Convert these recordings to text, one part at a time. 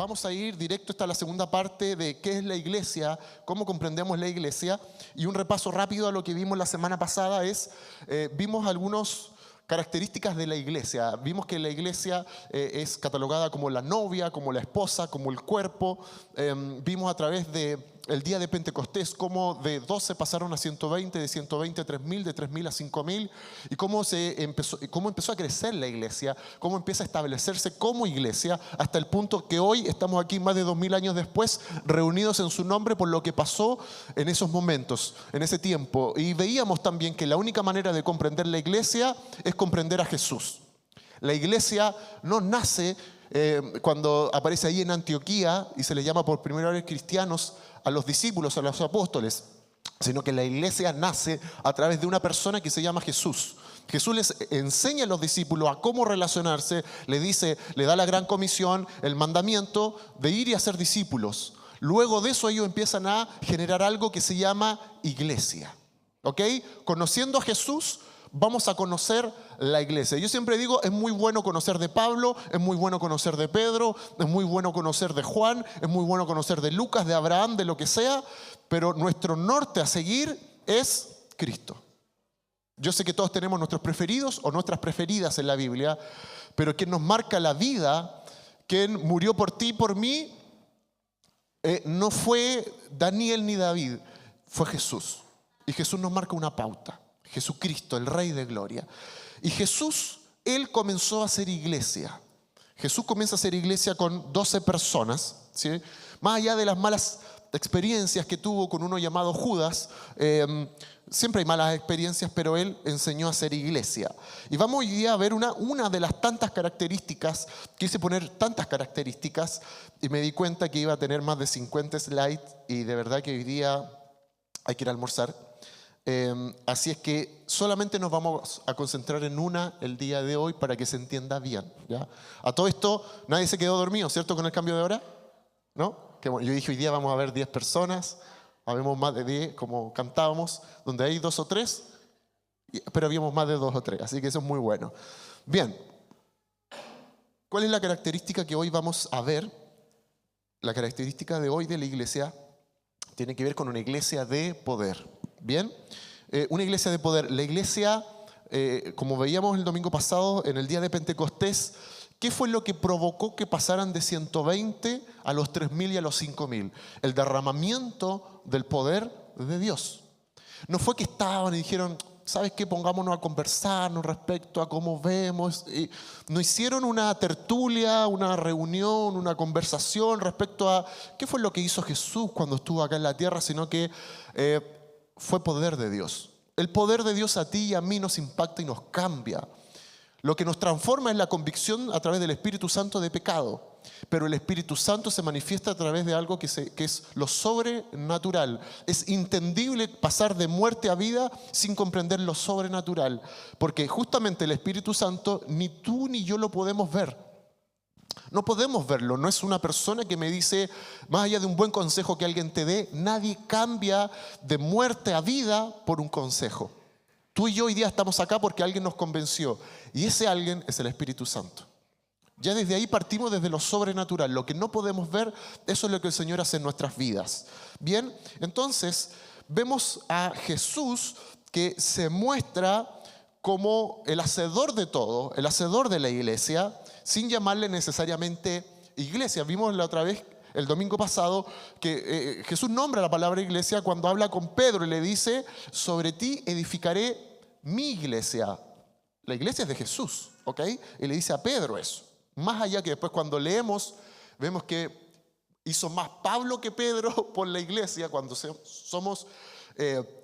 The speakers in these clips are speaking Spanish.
vamos a ir directo hasta la segunda parte de qué es la iglesia, cómo comprendemos la iglesia. Y un repaso rápido a lo que vimos la semana pasada es, vimos algunas características de la iglesia. Vimos que la iglesia es catalogada como la novia, como la esposa, como el cuerpo. Vimos a través del día de Pentecostés cómo de 12 pasaron a 120, de 120 a 3.000, de 3.000 a 5.000, y cómo empezó a crecer la iglesia, cómo empieza a establecerse como iglesia, hasta el punto que hoy estamos aquí más de 2.000 años después, reunidos en su nombre por lo que pasó en esos momentos, en ese tiempo. Y veíamos también que la única manera de comprender la iglesia es comprender a Jesús. La iglesia no nace cuando aparece ahí en Antioquía y se le llama por primera vez cristianos a los discípulos, a los apóstoles, sino que la iglesia nace a través de una persona que se llama Jesús. Jesús les enseña a los discípulos a cómo relacionarse, le da la gran comisión, el mandamiento de ir y hacer discípulos. Luego de eso ellos empiezan a generar algo que se llama iglesia. ¿Ok? Conociendo a Jesús, vamos a conocer la iglesia. Yo siempre digo, es muy bueno conocer de Pablo, es muy bueno conocer de Pedro, es muy bueno conocer de Juan, es muy bueno conocer de Lucas, de Abraham, de lo que sea, pero nuestro norte a seguir es Cristo. Yo sé que todos tenemos nuestros preferidos o nuestras preferidas en la Biblia, pero quien nos marca la vida, quien murió por ti y por mí, no fue Daniel ni David, fue Jesús. Y Jesús nos marca una pauta. Jesucristo, el Rey de Gloria. Y Jesús, Él comenzó a hacer iglesia. Jesús comienza a hacer iglesia con 12 personas, ¿sí? Más allá de las malas experiencias que tuvo con uno llamado Judas, siempre hay malas experiencias, pero Él enseñó a hacer iglesia. Y vamos hoy día a ver una de las tantas características, quise poner tantas características y me di cuenta que iba a tener más de 50 slides y de verdad que hoy día hay que ir a almorzar. Así es que solamente nos vamos a concentrar en una el día de hoy para que se entienda bien, ¿ya? A todo esto, nadie se quedó dormido, ¿cierto? Con el cambio de hora, ¿no? Que bueno, yo dije hoy día vamos a ver 10 personas, habemos más de 10, como cantábamos, donde hay 2 o 3, pero habíamos más de 2 o 3, así que eso es muy bueno. Bien, ¿cuál es la característica que hoy vamos a ver? La característica de hoy de la iglesia tiene que ver con una iglesia de poder. Bien, una iglesia de poder. La iglesia, como veíamos el domingo pasado en el día de Pentecostés, ¿qué fue lo que provocó que pasaran de 120 a los 3.000 y a los 5.000? El derramamiento del poder de Dios. No fue que estaban y dijeron, ¿sabes qué? Pongámonos a conversarnos respecto a cómo vemos. No hicieron una tertulia, una reunión, una conversación respecto a qué fue lo que hizo Jesús cuando estuvo acá en la tierra, sino que fue poder de Dios. El poder de Dios a ti y a mí nos impacta y nos cambia. Lo que nos transforma es la convicción a través del Espíritu Santo de pecado. Pero el Espíritu Santo se manifiesta a través de algo que es lo sobrenatural. Es entendible pasar de muerte a vida sin comprender lo sobrenatural. Porque justamente el Espíritu Santo ni tú ni yo lo podemos ver. No podemos verlo, no es una persona que me dice, más allá de un buen consejo que alguien te dé, nadie cambia de muerte a vida por un consejo. Tú y yo hoy día estamos acá porque alguien nos convenció y ese alguien es el Espíritu Santo. Ya desde ahí partimos desde lo sobrenatural, lo que no podemos ver, eso es lo que el Señor hace en nuestras vidas. Bien, entonces vemos a Jesús que se muestra como el hacedor de todo, el hacedor de la iglesia, sin llamarle necesariamente iglesia. Vimos la otra vez, el domingo pasado, que Jesús nombra la palabra iglesia cuando habla con Pedro y le dice, sobre ti edificaré mi iglesia. La iglesia es de Jesús, ¿ok? Y le dice a Pedro eso. Más allá que después cuando leemos, vemos que hizo más Pablo que Pedro por la iglesia cuando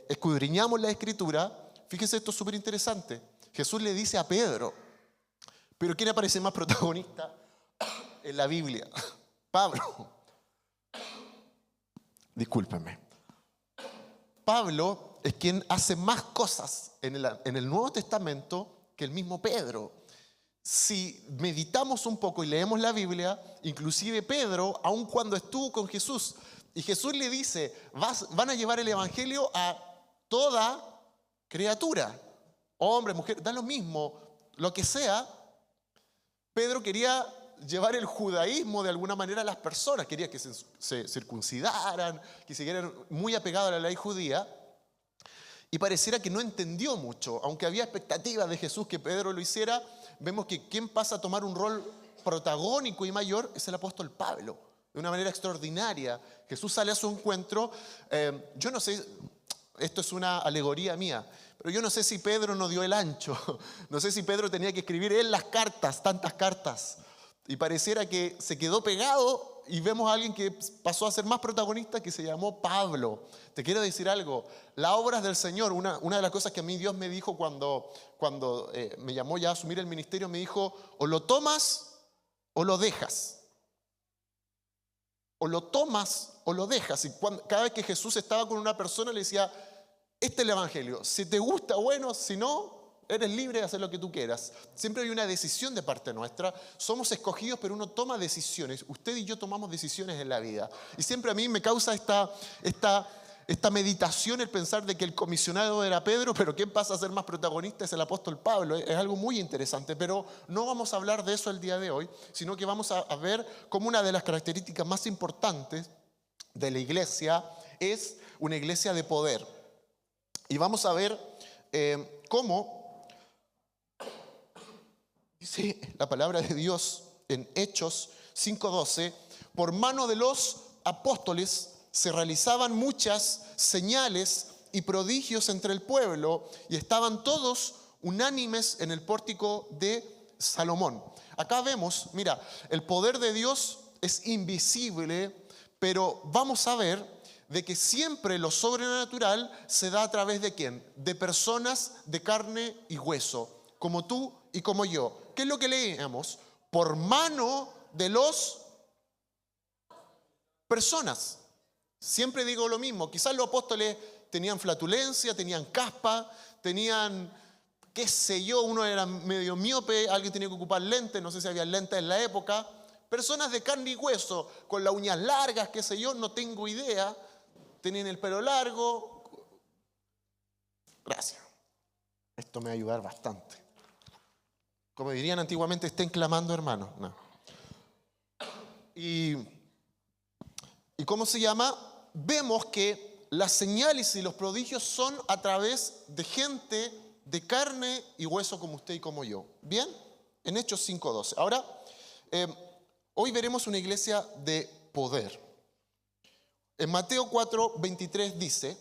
escudriñamos la Escritura. Fíjese, esto es súper interesante. Jesús le dice a Pedro, pero ¿quién aparece más protagonista en la Biblia? Pablo. Discúlpenme. Pablo es quien hace más cosas en el Nuevo Testamento que el mismo Pedro. Si meditamos un poco y leemos la Biblia, inclusive Pedro, aun cuando estuvo con Jesús, y Jesús le dice, van a llevar el evangelio a toda criatura, hombre, mujer, da lo mismo, lo que sea. Pedro quería llevar el judaísmo de alguna manera a las personas. Quería que se circuncidaran, que siguieran muy apegados a la ley judía. Y pareciera que no entendió mucho. Aunque había expectativas de Jesús que Pedro lo hiciera, vemos que quien pasa a tomar un rol protagónico y mayor es el apóstol Pablo. De una manera extraordinaria. Jesús sale a su encuentro. Yo no sé, esto es una alegoría mía, pero yo no sé si Pedro no dio el ancho. No sé si Pedro tenía que escribir él las cartas, tantas cartas. Y pareciera que se quedó pegado y vemos a alguien que pasó a ser más protagonista, que se llamó Pablo. Te quiero decir algo, las obras del Señor, una de las cosas que a mí Dios me dijo cuando me llamó ya a asumir el ministerio, me dijo, o lo tomas o lo dejas. O lo tomas o lo dejas. Y cada vez que Jesús estaba con una persona le decía, este es el evangelio, si te gusta, bueno, si no, eres libre de hacer lo que tú quieras. Siempre hay una decisión de parte nuestra. Somos escogidos, pero uno toma decisiones. Usted y yo tomamos decisiones en la vida. Y siempre a mí me causa esta meditación el pensar de que el comisionado era Pedro, pero quien pasa a ser más protagonista es el apóstol Pablo. Es algo muy interesante, pero no vamos a hablar de eso el día de hoy, sino que vamos a ver cómo una de las características más importantes de la iglesia es una iglesia de poder. Y vamos a ver cómo dice la palabra de Dios en Hechos 5:12, por mano de los apóstoles se realizaban muchas señales y prodigios entre el pueblo y estaban todos unánimes en el pórtico de Salomón. Acá vemos, mira, el poder de Dios es invisible, pero vamos a ver de que siempre lo sobrenatural se da a través de ¿quién? De personas de carne y hueso, como tú y como yo. ¿Qué es lo que leemos? Por mano de los personas. Siempre digo lo mismo, quizás los apóstoles tenían flatulencia, tenían caspa, tenían, qué sé yo, uno era medio miope, alguien tenía que ocupar lentes, no sé si había lentes en la época. Personas de carne y hueso, con las uñas largas, qué sé yo, no tengo idea, tenían el pelo largo. Gracias, esto me va a ayudar bastante. Como dirían antiguamente, estén clamando, hermano. No. ¿Y cómo se llama? Vemos que las señales y los prodigios son a través de gente de carne y hueso como usted y como yo. ¿Bien? En Hechos 5:12. Ahora, hoy veremos una iglesia de poder. En Mateo 4:23 dice,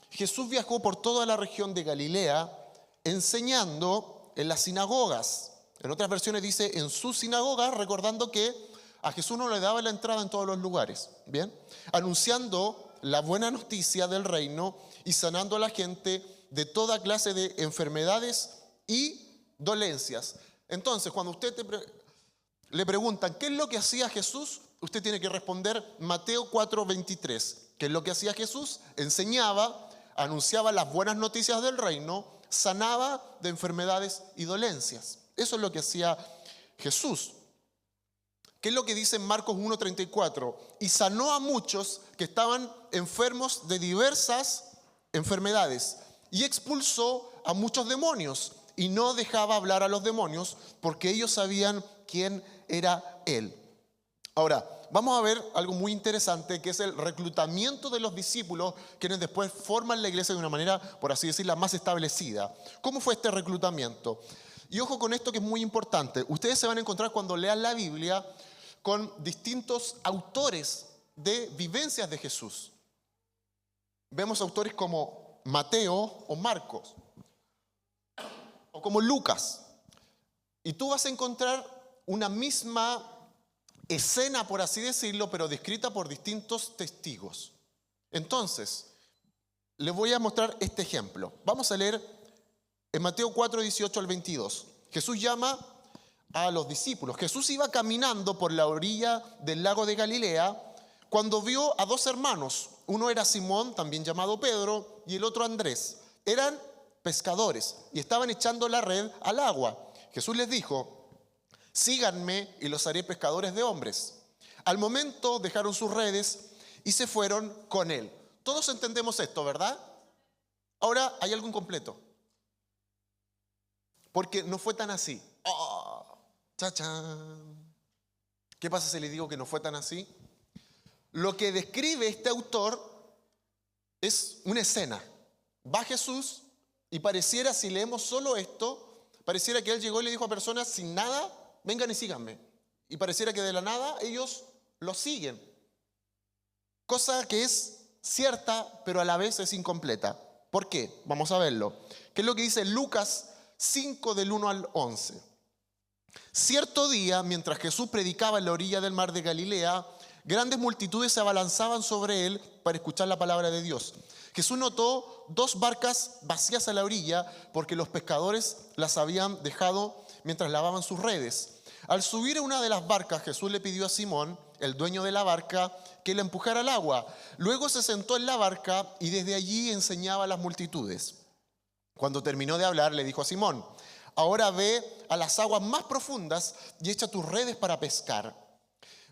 Jesús viajó por toda la región de Galilea enseñando en las sinagogas. En otras versiones dice en sus sinagogas, recordando que a Jesús no le daba la entrada en todos los lugares. Bien, anunciando la buena noticia del reino y sanando a la gente de toda clase de enfermedades y dolencias. Entonces, cuando usted le preguntan ¿qué es lo que hacía Jesús? Usted tiene que responder Mateo 4:23. ¿Qué es lo que hacía Jesús? Enseñaba, anunciaba las buenas noticias del reino, sanaba de enfermedades y dolencias. Eso es lo que hacía Jesús. ¿Qué es lo que dice en Marcos 1:34? Y sanó a muchos que estaban enfermos de diversas enfermedades y expulsó a muchos demonios y no dejaba hablar a los demonios porque ellos sabían quién era él. Ahora, vamos a ver algo muy interesante que es el reclutamiento de los discípulos, quienes después forman la iglesia de una manera, por así decirla, más establecida. ¿Cómo fue este reclutamiento? Y ojo con esto que es muy importante. Ustedes se van a encontrar cuando lean la Biblia con distintos autores de vivencias de Jesús. Vemos autores como Mateo o Marcos, o como Lucas. Y tú vas a encontrar una misma escena, por así decirlo, pero descrita por distintos testigos. Entonces, les voy a mostrar este ejemplo. Vamos a leer en Mateo 4:18 al 22. Jesús llama a los discípulos. Jesús iba caminando por la orilla del lago de Galilea cuando vio a dos hermanos. Uno era Simón, también llamado Pedro, y el otro Andrés. Eran pescadores y estaban echando la red al agua. Jesús les dijo: síganme y los haré pescadores de hombres. Al momento dejaron sus redes y se fueron con él. Todos entendemos esto, ¿verdad? Ahora hay algo incompleto. Porque no fue tan así. Oh, chachán. ¿Qué pasa si les digo que no fue tan así? Lo que describe este autor es una escena. Va Jesús y pareciera, si leemos solo esto, pareciera que él llegó y le dijo a personas sin nada, vengan y síganme. Y pareciera que de la nada ellos lo siguen. Cosa que es cierta, pero a la vez es incompleta. ¿Por qué? Vamos a verlo. ¿Qué es lo que dice Lucas 5 del 1 al 11? Cierto día, mientras Jesús predicaba en la orilla del mar de Galilea, grandes multitudes se abalanzaban sobre él para escuchar la palabra de Dios. Jesús notó 2 barcas vacías a la orilla porque los pescadores las habían dejado mientras lavaban sus redes. Al subir a una de las barcas, Jesús le pidió a Simón, el dueño de la barca, que la empujara al agua. Luego se sentó en la barca y desde allí enseñaba a las multitudes. Cuando terminó de hablar, le dijo a Simón: ahora ve a las aguas más profundas y echa tus redes para pescar.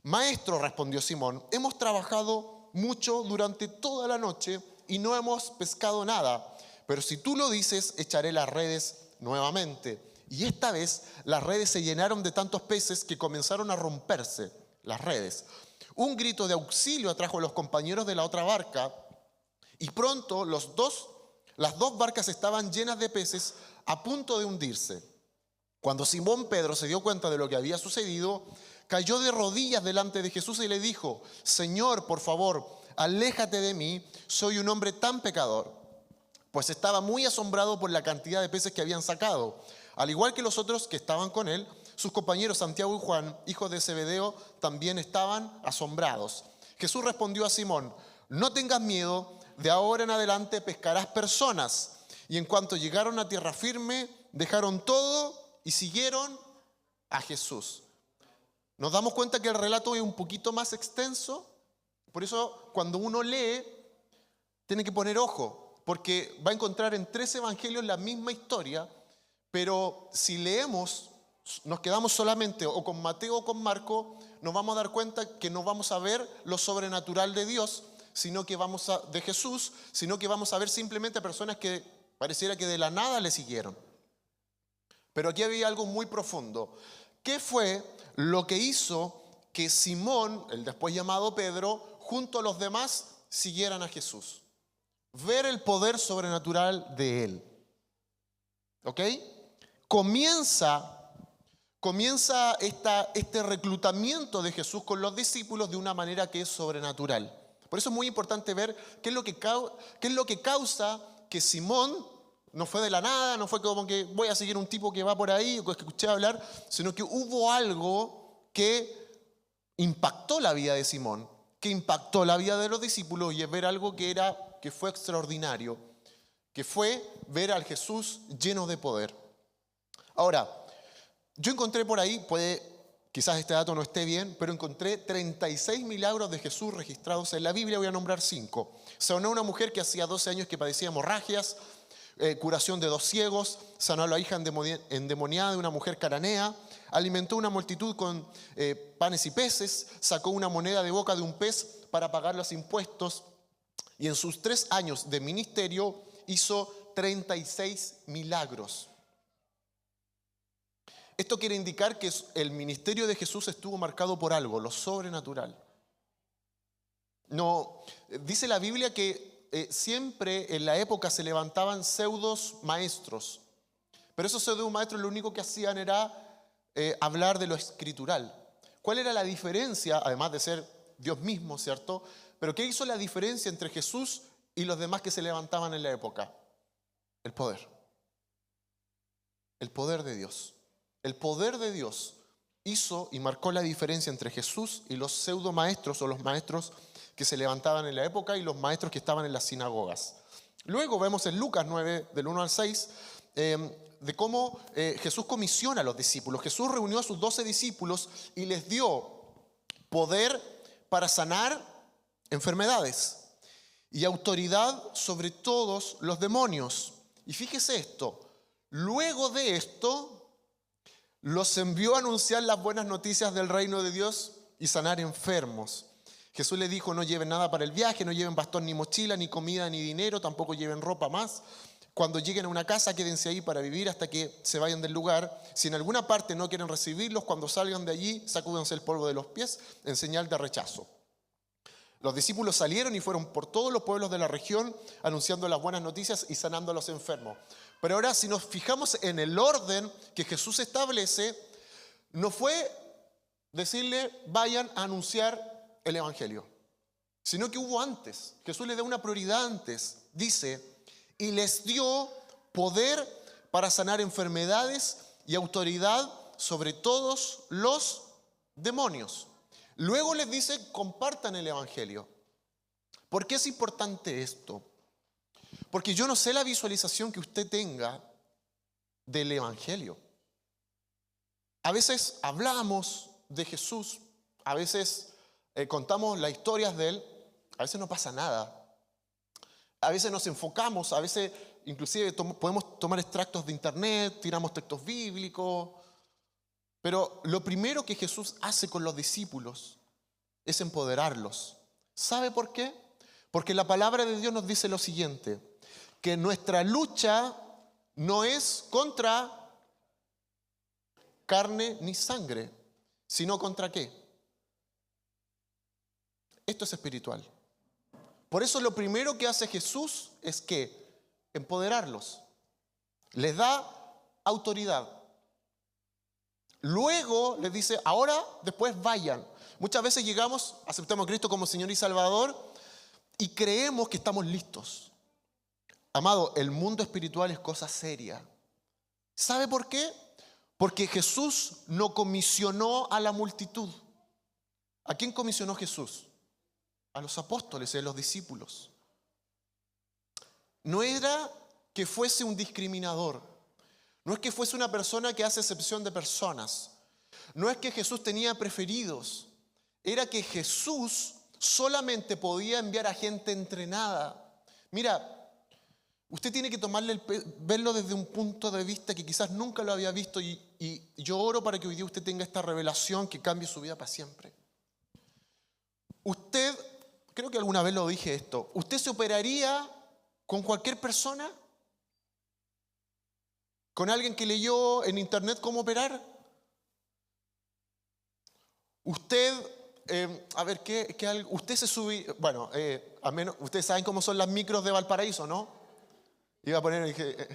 Maestro, respondió Simón, hemos trabajado mucho durante toda la noche y no hemos pescado nada. Pero si tú lo dices, echaré las redes nuevamente. Y esta vez las redes se llenaron de tantos peces que comenzaron a romperse las redes. Un grito de auxilio atrajo a los compañeros de la otra barca y pronto las dos barcas estaban llenas de peces a punto de hundirse. Cuando Simón Pedro se dio cuenta de lo que había sucedido, cayó de rodillas delante de Jesús y le dijo: Señor, por favor, aléjate de mí, soy un hombre tan pecador. Pues estaba muy asombrado por la cantidad de peces que habían sacado. Al igual que los otros que estaban con él, sus compañeros Santiago y Juan, hijos de Zebedeo, también estaban asombrados. Jesús respondió a Simón: no tengas miedo, de ahora en adelante pescarás personas. Y en cuanto llegaron a tierra firme, dejaron todo y siguieron a Jesús. Nos damos cuenta que el relato es un poquito más extenso. Por eso cuando uno lee, tiene que poner ojo, porque va a encontrar en 3 evangelios la misma historia. Pero si leemos, nos quedamos solamente o con Mateo o con Marco, nos vamos a dar cuenta que no vamos a ver lo sobrenatural de Dios, de Jesús, sino que vamos a ver simplemente personas que pareciera que de la nada le siguieron. Pero aquí había algo muy profundo. ¿Qué fue lo que hizo que Simón, el después llamado Pedro, junto a los demás, siguieran a Jesús? Ver el poder sobrenatural de él. ¿Ok? Comienza este reclutamiento de Jesús con los discípulos de una manera que es sobrenatural. Por eso es muy importante ver qué es lo que causa que Simón no fue de la nada, no fue como que voy a seguir un tipo que va por ahí o que escuché hablar, sino que hubo algo que impactó la vida de Simón, que impactó la vida de los discípulos, y es ver algo que fue extraordinario, que fue ver al Jesús lleno de poder. Ahora, yo encontré por ahí, quizás este dato no esté bien, pero encontré 36 milagros de Jesús registrados en la Biblia. Voy a nombrar 5. Sanó a una mujer que hacía 12 años que padecía hemorragias, curación de 2 ciegos, sanó a la hija endemoniada de una mujer cananea, alimentó una multitud con panes y peces, sacó una moneda de boca de un pez para pagar los impuestos, y en sus 3 años de ministerio hizo 36 milagros. Esto quiere indicar que el ministerio de Jesús estuvo marcado por algo, lo sobrenatural. No, dice la Biblia que siempre en la época se levantaban pseudos maestros, pero esos pseudos maestros lo único que hacían era hablar de lo escritural. ¿Cuál era la diferencia, además de ser Dios mismo, cierto? Pero ¿qué hizo la diferencia entre Jesús y los demás que se levantaban en la época? El poder. El poder de Dios. El poder de Dios hizo y marcó la diferencia entre Jesús y los pseudo maestros o los maestros que se levantaban en la época y los maestros que estaban en las sinagogas. Luego vemos en Lucas 9, del 1 al 6, de cómo Jesús comisiona a los discípulos. Jesús reunió a sus 12 discípulos y les dio poder para sanar enfermedades y autoridad sobre todos los demonios. Y fíjese esto, luego de esto los envió a anunciar las buenas noticias del reino de Dios y sanar enfermos. Jesús les dijo: no lleven nada para el viaje, no lleven bastón ni mochila, ni comida ni dinero, tampoco lleven ropa más. Cuando lleguen a una casa, quédense ahí para vivir hasta que se vayan del lugar. Si en alguna parte no quieren recibirlos, cuando salgan de allí, sacúdanse el polvo de los pies en señal de rechazo. Los discípulos salieron y fueron por todos los pueblos de la región anunciando las buenas noticias y sanando a los enfermos. Pero ahora, si nos fijamos en el orden que Jesús establece, no fue decirle vayan a anunciar el evangelio, sino que hubo antes. Jesús le da una prioridad antes. Dice, y les dio poder para sanar enfermedades y autoridad sobre todos los demonios. Luego les dice, compartan el evangelio. ¿Por qué es importante esto? Porque yo no sé la visualización que usted tenga del evangelio. A veces hablamos de Jesús, a veces contamos las historias de Él, a veces no pasa nada. A veces nos enfocamos, a veces inclusive podemos tomar extractos de internet, tiramos textos bíblicos. Pero lo primero que Jesús hace con los discípulos es empoderarlos. ¿Sabe por qué? Porque la palabra de Dios nos dice lo siguiente, que nuestra lucha no es contra carne ni sangre, sino contra ¿qué? Esto es espiritual. Por eso lo primero que hace Jesús es que empoderarlos. Les da autoridad. Luego les dice, ahora, después vayan. Muchas veces llegamos, aceptamos a Cristo como Señor y Salvador y creemos que estamos listos. Amado, el mundo espiritual es cosa seria. ¿Sabe por qué? Porque Jesús no comisionó a la multitud. ¿A quién comisionó Jesús? A los apóstoles y a los discípulos. No era que fuese un discriminador. No es que fuese una persona que hace excepción de personas. No es que Jesús tenía preferidos. Era que Jesús solamente podía enviar a gente entrenada. Mira, usted tiene que verlo desde un punto de vista que quizás nunca lo había visto y yo oro para que hoy día usted tenga esta revelación que cambie su vida para siempre. Usted, creo que alguna vez lo dije esto, ¿usted se operaría con cualquier persona? ¿Con alguien que leyó en internet cómo operar? Usted, usted se sube, bueno, al menos ustedes saben cómo son las micros de Valparaíso, ¿no? Iba a poner, dije,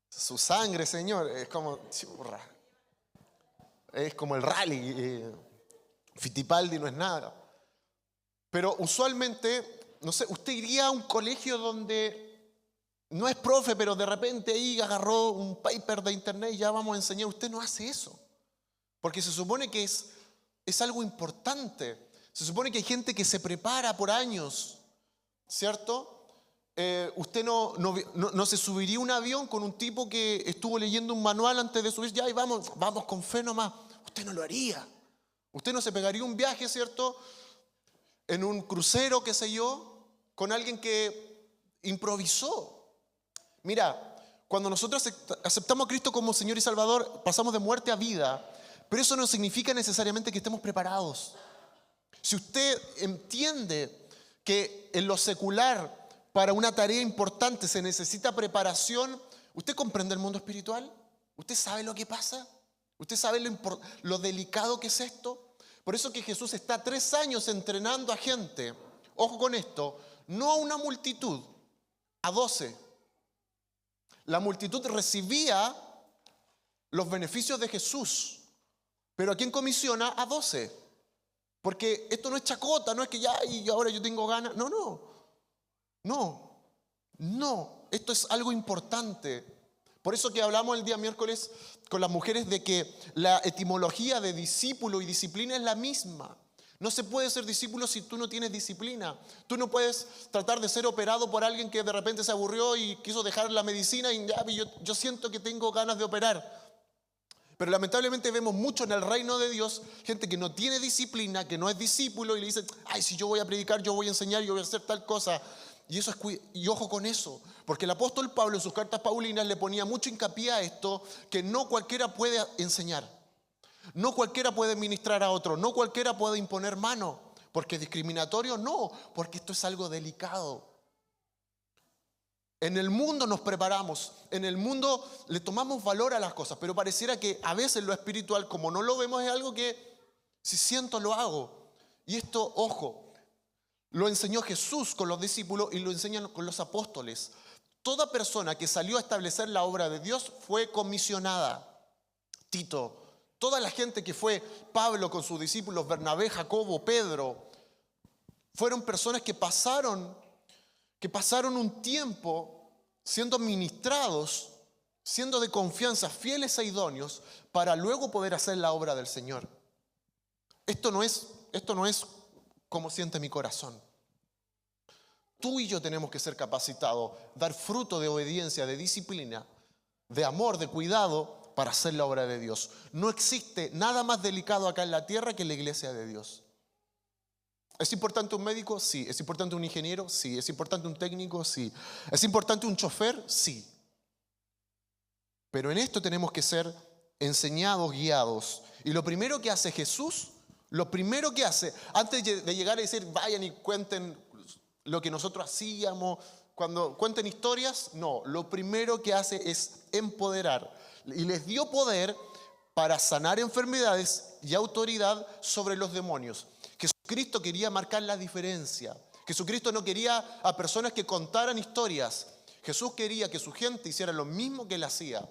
su sangre, Señor, es como, churra, es como el rally, Fittipaldi no es nada. Pero usualmente, no sé, usted iría a un colegio donde no es profe, pero de repente ahí agarró un paper de internet y ya vamos a enseñar. Usted no hace eso, porque se supone que es algo importante. Se supone que hay gente que se prepara por años, ¿cierto? Usted no se subiría a un avión con un tipo que estuvo leyendo un manual antes de subir, ya y vamos con fe nomás. Usted no lo haría. Usted no se pegaría un viaje, ¿cierto?, en un crucero, qué sé yo, con alguien que improvisó. Mira, cuando nosotros aceptamos a Cristo como Señor y Salvador, pasamos de muerte a vida, pero eso no significa necesariamente que estemos preparados. Si usted entiende que en lo secular, para una tarea importante se necesita preparación, ¿usted comprende el mundo espiritual? ¿Usted sabe lo que pasa? ¿Usted sabe lo delicado que es esto? Por eso que Jesús está 3 años entrenando a gente, ojo con esto, no a una multitud, a 12. La multitud recibía los beneficios de Jesús, pero ¿a quién comisiona? A 12. Porque esto no es chacota, no es que ya y ahora yo tengo ganas. No, esto es algo importante. Por eso que hablamos el día miércoles con las mujeres de que la etimología de discípulo y disciplina es la misma. No se puede ser discípulo si tú no tienes disciplina. Tú no puedes tratar de ser operado por alguien que de repente se aburrió y quiso dejar la medicina y ya, yo siento que tengo ganas de operar. Pero lamentablemente vemos mucho en el reino de Dios gente que no tiene disciplina, que no es discípulo y le dicen, ay, si yo voy a predicar, yo voy a enseñar, yo voy a hacer tal cosa. Y ojo con eso, porque el apóstol Pablo en sus cartas paulinas le ponía mucho hincapié a esto, que no cualquiera puede enseñar, no cualquiera puede ministrar a otro, no cualquiera puede imponer mano, porque es discriminatorio, no, porque esto es algo delicado. En el mundo nos preparamos, en el mundo le tomamos valor a las cosas, pero pareciera que a veces lo espiritual, como no lo vemos, es algo que si siento lo hago. Y esto, ojo, lo enseñó Jesús con los discípulos y lo enseñan con los apóstoles. Toda persona que salió a establecer la obra de Dios fue comisionada. Tito, toda la gente que fue, Pablo con sus discípulos, Bernabé, Jacobo, Pedro, fueron personas que pasaron un tiempo siendo ministrados, siendo de confianza, fieles e idóneos, para luego poder hacer la obra del Señor. Esto no es como siente mi corazón. Tú y yo tenemos que ser capacitados, dar fruto de obediencia, de disciplina, de amor, de cuidado, para hacer la obra de Dios. No existe nada más delicado acá en la tierra que la iglesia de Dios. ¿Es importante un médico? Sí. ¿Es importante un ingeniero? Sí. ¿Es importante un técnico? Sí. ¿Es importante un chofer? Sí. Pero en esto tenemos que ser enseñados, guiados. Y lo primero que hace Jesús, antes de llegar a decir, vayan y cuenten lo que nosotros hacíamos, cuando cuenten historias, no. Lo primero que hace es empoderar. Y les dio poder para sanar enfermedades y autoridad sobre los demonios. Jesucristo quería marcar la diferencia. Jesucristo no quería a personas que contaran historias. Jesús quería que su gente hiciera lo mismo que él hacía.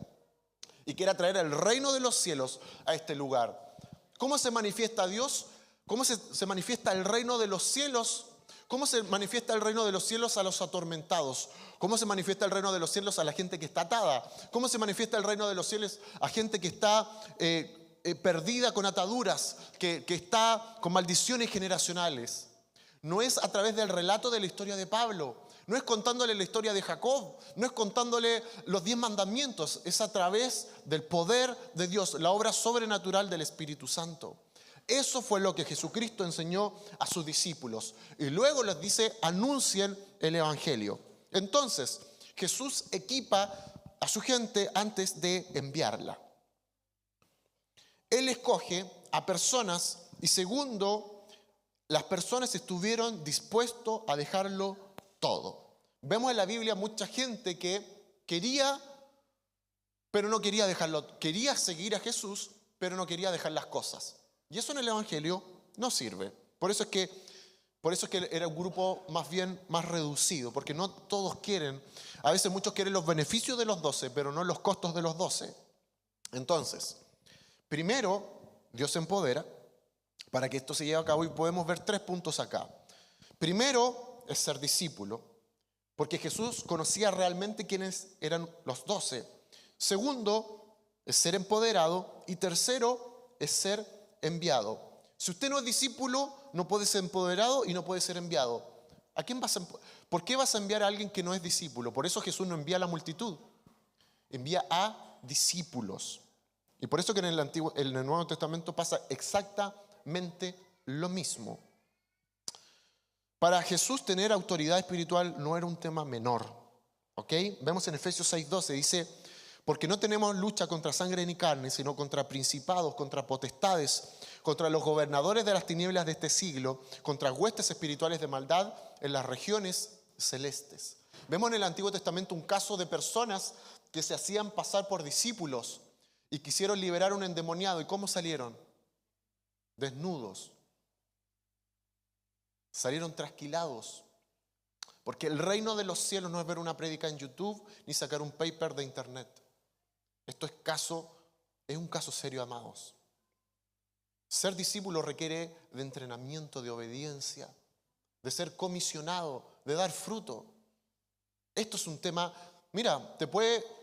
Y que era traer el reino de los cielos a este lugar. ¿Cómo se manifiesta Dios? ¿Cómo se manifiesta el reino de los cielos? ¿Cómo se manifiesta el reino de los cielos a los atormentados? ¿Cómo se manifiesta el reino de los cielos a la gente que está atada? ¿Cómo se manifiesta el reino de los cielos a gente que está perdida con ataduras, que está con maldiciones generacionales? No es a través del relato de la historia de Pablo, no es contándole la historia de Jacob, no es contándole los 10 mandamientos, es a través del poder de Dios, la obra sobrenatural del Espíritu Santo. Eso fue lo que Jesucristo enseñó a sus discípulos. Y luego les dice, anuncien el Evangelio. Entonces, Jesús equipa a su gente antes de enviarla. Él escoge a personas y segundo, las personas estuvieron dispuestos a dejarlo todo. Vemos en la Biblia mucha gente que quería, pero no quería dejarlo. Quería seguir a Jesús, pero no quería dejar las cosas. Y eso en el Evangelio no sirve. Por eso es que era un grupo más reducido, porque no todos quieren, a veces muchos quieren los beneficios de los 12, pero no los costos de los 12. Entonces, primero, Dios se empodera para que esto se lleve a cabo y podemos ver 3 puntos acá. Primero es ser discípulo, porque Jesús conocía realmente quiénes eran los 12. Segundo, es ser empoderado. Y tercero, es ser enviado. Si usted no es discípulo, no puede ser empoderado y no puede ser enviado. ¿Por qué vas a enviar a alguien que no es discípulo? Por eso Jesús no envía a la multitud, envía a discípulos. Y por eso que en el Nuevo Testamento pasa exactamente lo mismo. Para Jesús tener autoridad espiritual no era un tema menor. ¿Ok? Vemos en Efesios 6:12, dice, porque no tenemos lucha contra sangre ni carne, sino contra principados, contra potestades, contra los gobernadores de las tinieblas de este siglo, contra huestes espirituales de maldad en las regiones celestes. Vemos en el Antiguo Testamento un caso de personas que se hacían pasar por discípulos y quisieron liberar a un endemoniado. ¿Y cómo salieron? Desnudos. Salieron trasquilados. Porque el reino de los cielos no es ver una prédica en YouTube ni sacar un paper de internet. Esto es un caso serio, amados. Ser discípulo requiere de entrenamiento, de obediencia, de ser comisionado, de dar fruto. Esto es un tema, mira,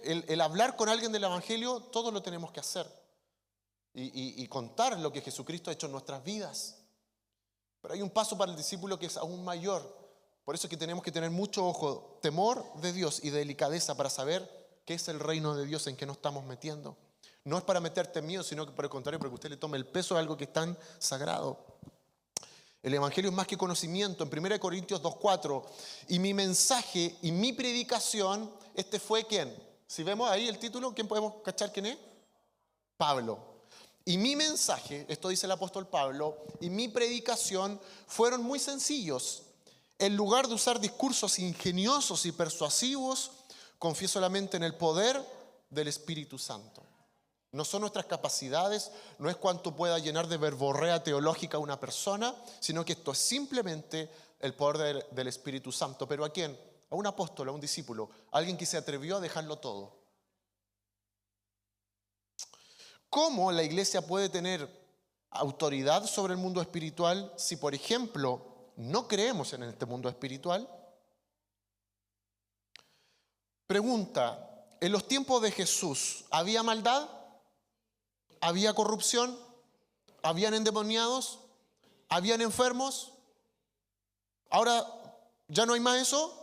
el hablar con alguien del Evangelio, todo lo tenemos que hacer. Y contar lo que Jesucristo ha hecho en nuestras vidas. Pero hay un paso para el discípulo que es aún mayor. Por eso es que tenemos que tener mucho ojo, temor de Dios y delicadeza para saber qué es el reino de Dios en que nos estamos metiendo. No es para meterte miedo, sino que por el contrario, para que usted le tome el peso de algo que es tan sagrado. El Evangelio es más que conocimiento. En 1 Corintios 2:4, y mi mensaje y mi predicación, fue ¿quién? Si vemos ahí el título, ¿quién podemos cachar quién es? Pablo. Y mi mensaje, esto dice el apóstol Pablo, y mi predicación fueron muy sencillos. En lugar de usar discursos ingeniosos y persuasivos, Confío solamente en el poder del Espíritu Santo. No son nuestras capacidades, no es cuánto pueda llenar de verborrea teológica una persona, sino que esto es simplemente el poder del Espíritu Santo. ¿Pero a quién? A un apóstol, a un discípulo, a alguien que se atrevió a dejarlo todo. ¿Cómo la iglesia puede tener autoridad sobre el mundo espiritual si, por ejemplo, no creemos en este mundo espiritual? Pregunta, ¿en los tiempos de Jesús había maldad? ¿Había corrupción? ¿Habían endemoniados? ¿Habían enfermos? ¿Ahora ya no hay más eso?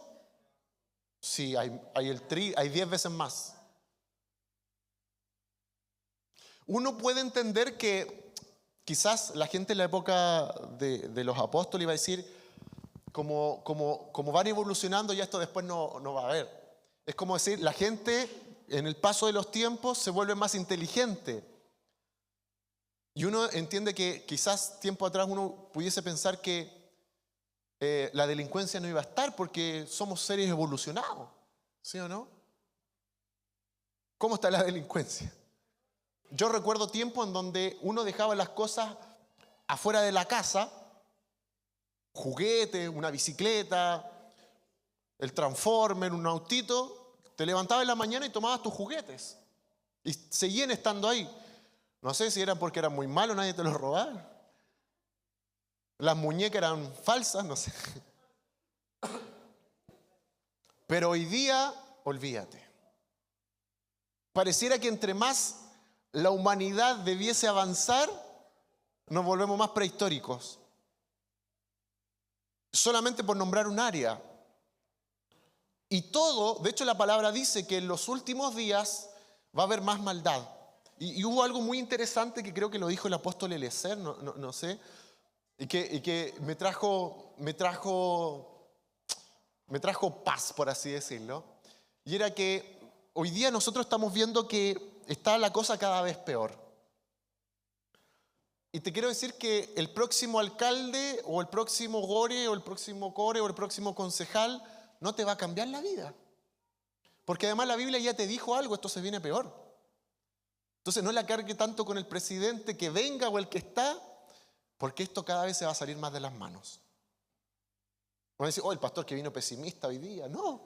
Sí, hay 10 veces más. Uno puede entender que quizás la gente en la época de los apóstoles iba a decir, como van evolucionando, ya esto después no va a haber. Es como decir, la gente en el paso de los tiempos se vuelve más inteligente. Y uno entiende que quizás tiempo atrás uno pudiese pensar que la delincuencia no iba a estar porque somos seres evolucionados. ¿Sí o no? ¿Cómo está la delincuencia? Yo recuerdo tiempos en donde uno dejaba las cosas afuera de la casa, juguetes, una bicicleta, el Transformer, un autito, te levantabas en la mañana y tomabas tus juguetes. Y seguían estando ahí. No sé si eran porque eran muy malos, nadie te los robaba. Las muñecas eran falsas, no sé. Pero hoy día, olvídate. Pareciera que entre más la humanidad debiese avanzar, nos volvemos más prehistóricos. Solamente por nombrar un área. Y todo, de hecho la palabra dice que en los últimos días va a haber más maldad. Y hubo algo muy interesante que creo que lo dijo el apóstol Eliezer, no sé, y que me trajo paz, por así decirlo. Y era que hoy día nosotros estamos viendo que está la cosa cada vez peor. Y te quiero decir que el próximo alcalde o el próximo gore o el próximo core o el próximo concejal no te va a cambiar la vida. Porque además la Biblia ya te dijo algo, esto se viene peor. Entonces no la cargue tanto con el presidente que venga o el que está, porque esto cada vez se va a salir más de las manos. Van a decir, el pastor que vino pesimista hoy día. No,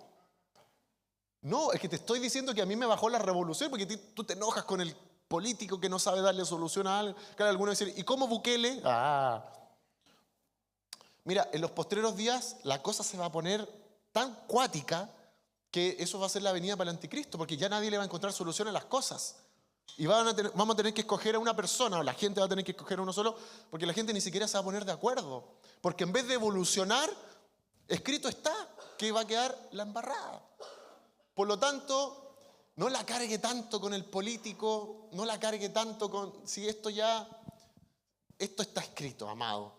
es que te estoy diciendo que a mí me bajó la revolución porque tú te enojas con el político que no sabe darle solución a algo. Claro, algunos dicen, ¿y cómo Bukele? Mira, en los postreros días la cosa se va a poner tan cuática que eso va a ser la venida para el anticristo, porque ya nadie le va a encontrar solución a las cosas. Y vamos a tener que escoger a una persona, o la gente va a tener que escoger a uno solo, porque la gente ni siquiera se va a poner de acuerdo. Porque en vez de evolucionar, escrito está que va a quedar la embarrada. Por lo tanto, no la cargue tanto con el político, no la cargue tanto con... Si esto está escrito, amado.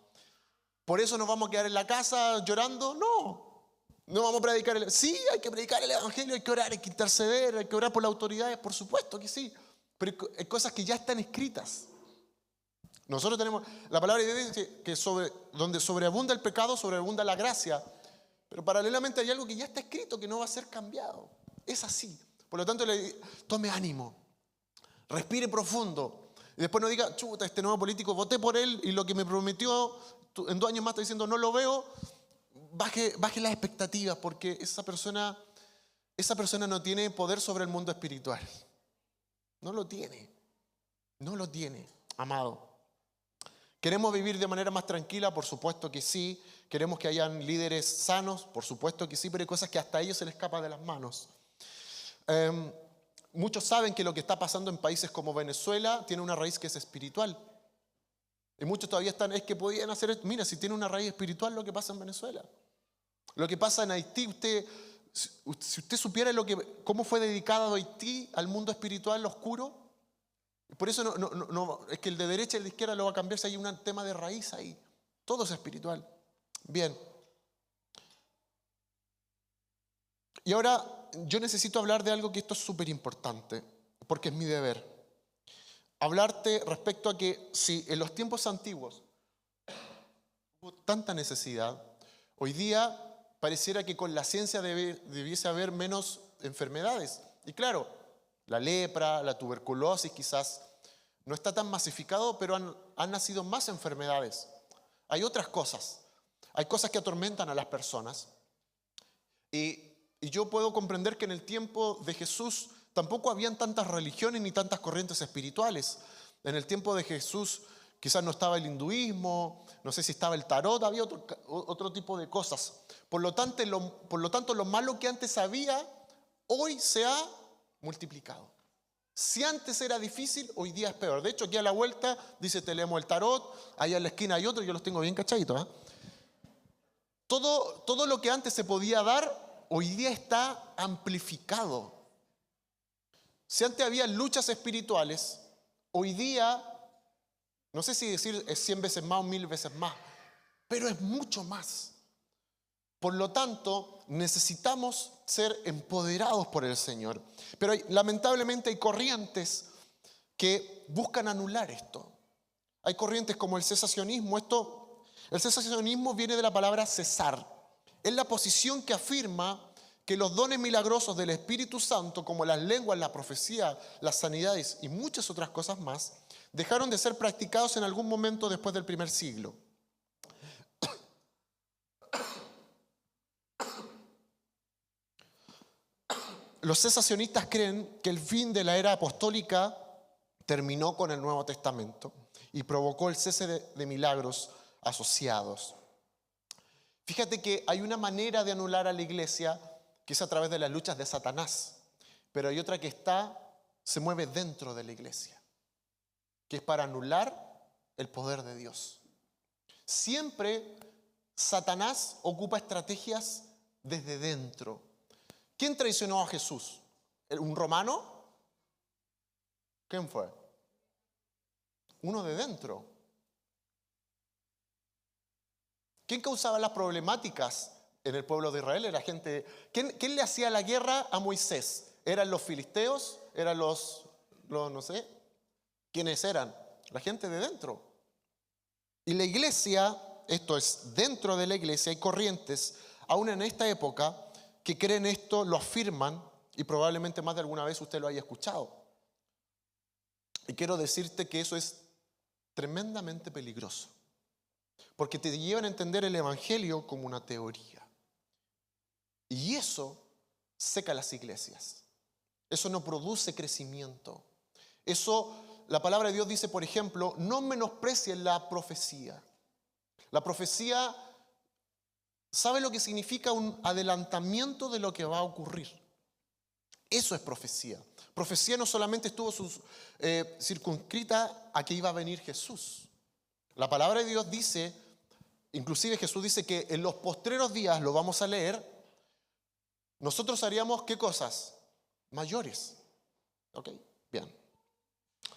¿Por eso nos vamos a quedar en la casa llorando? No vamos a predicar Sí, hay que predicar el evangelio, hay que orar, hay que interceder, hay que orar por las autoridades, por supuesto que sí. Pero hay cosas que ya están escritas. Nosotros tenemos, la palabra de Dios dice que donde sobreabunda el pecado, sobreabunda la gracia. Pero paralelamente hay algo que ya está escrito, que no va a ser cambiado. Es así. Por lo tanto, tome ánimo, respire profundo. Y después no diga, chuta, este nuevo político, voté por él y lo que me prometió, en 2 años más está diciendo, no lo veo. Baje las expectativas, porque esa persona no tiene poder sobre el mundo espiritual. No lo tiene, amado. ¿Queremos vivir de manera más tranquila? Por supuesto que sí. ¿Queremos que hayan líderes sanos? Por supuesto que sí, pero hay cosas que hasta a ellos se les escapan de las manos. Muchos saben que lo que está pasando en países como Venezuela tiene una raíz que es espiritual. Y muchos todavía están, es que podían hacer esto. Mira, si tiene una raíz espiritual lo que pasa en Venezuela. Lo que pasa en Haití, si usted supiera cómo fue dedicado Haití al mundo espiritual oscuro, por eso no, es que el de derecha y el de izquierda lo va a cambiar si hay un tema de raíz ahí. Todo es espiritual. Bien. Y ahora yo necesito hablar de algo que esto es súper importante, porque es mi deber. Hablarte respecto a que si en los tiempos antiguos hubo tanta necesidad, hoy día pareciera que con la ciencia debiese haber menos enfermedades. Y claro, la lepra, la tuberculosis quizás no está tan masificado, pero han nacido más enfermedades. Hay otras cosas. Hay cosas que atormentan a las personas. Y yo puedo comprender que en el tiempo de Jesús tampoco habían tantas religiones ni tantas corrientes espirituales. En el tiempo de Jesús quizás no estaba el hinduismo, no sé si estaba el tarot, había otro tipo de cosas. Por lo tanto, lo malo que antes había, hoy se ha multiplicado. Si antes era difícil, hoy día es peor. De hecho, aquí a la vuelta dice, te leemos el tarot, allá en la esquina hay otro, yo los tengo bien cachaditos. Todo lo que antes se podía dar, hoy día está amplificado. Si antes había luchas espirituales, hoy día, no sé si decir es 100 veces más o 1000 veces más, pero es mucho más. Por lo tanto, necesitamos ser empoderados por el Señor. Pero lamentablemente hay corrientes que buscan anular esto. Hay corrientes como el cesacionismo. El cesacionismo viene de la palabra cesar. Es la posición que afirma que los dones milagrosos del Espíritu Santo, como las lenguas, la profecía, las sanidades y muchas otras cosas más, dejaron de ser practicados en algún momento después del primer siglo. Los cesacionistas creen que el fin de la era apostólica terminó con el Nuevo Testamento y provocó el cese de milagros asociados. Fíjate que hay una manera de anular a la iglesia que es a través de las luchas de Satanás, pero hay otra que se mueve dentro de la iglesia, que es para anular el poder de Dios. Siempre Satanás ocupa estrategias desde dentro. ¿Quién traicionó a Jesús? ¿Un romano? ¿Quién fue? Uno de dentro. ¿Quién causaba las problemáticas en el pueblo de Israel? Era gente. ¿Quién le hacía la guerra a Moisés? ¿Eran los filisteos? ¿Eran los no sé? ¿Quiénes eran? La gente de dentro. Y la iglesia, esto es, dentro de la iglesia hay corrientes, aún en esta época, que creen esto, lo afirman, y probablemente más de alguna vez usted lo haya escuchado. Y quiero decirte que eso es tremendamente peligroso, porque te llevan a entender el evangelio como una teoría. Y eso seca las iglesias. Eso no produce crecimiento. Eso, la palabra de Dios dice, por ejemplo, no menosprecien la profecía. La profecía, ¿sabe lo que significa? Un adelantamiento de lo que va a ocurrir. Eso es profecía. Profecía no solamente estuvo circunscrita a que iba a venir Jesús. La palabra de Dios dice, inclusive Jesús dice que en los postreros días, lo vamos a leer, nosotros haríamos ¿qué cosas? Mayores. ¿Ok? Bien.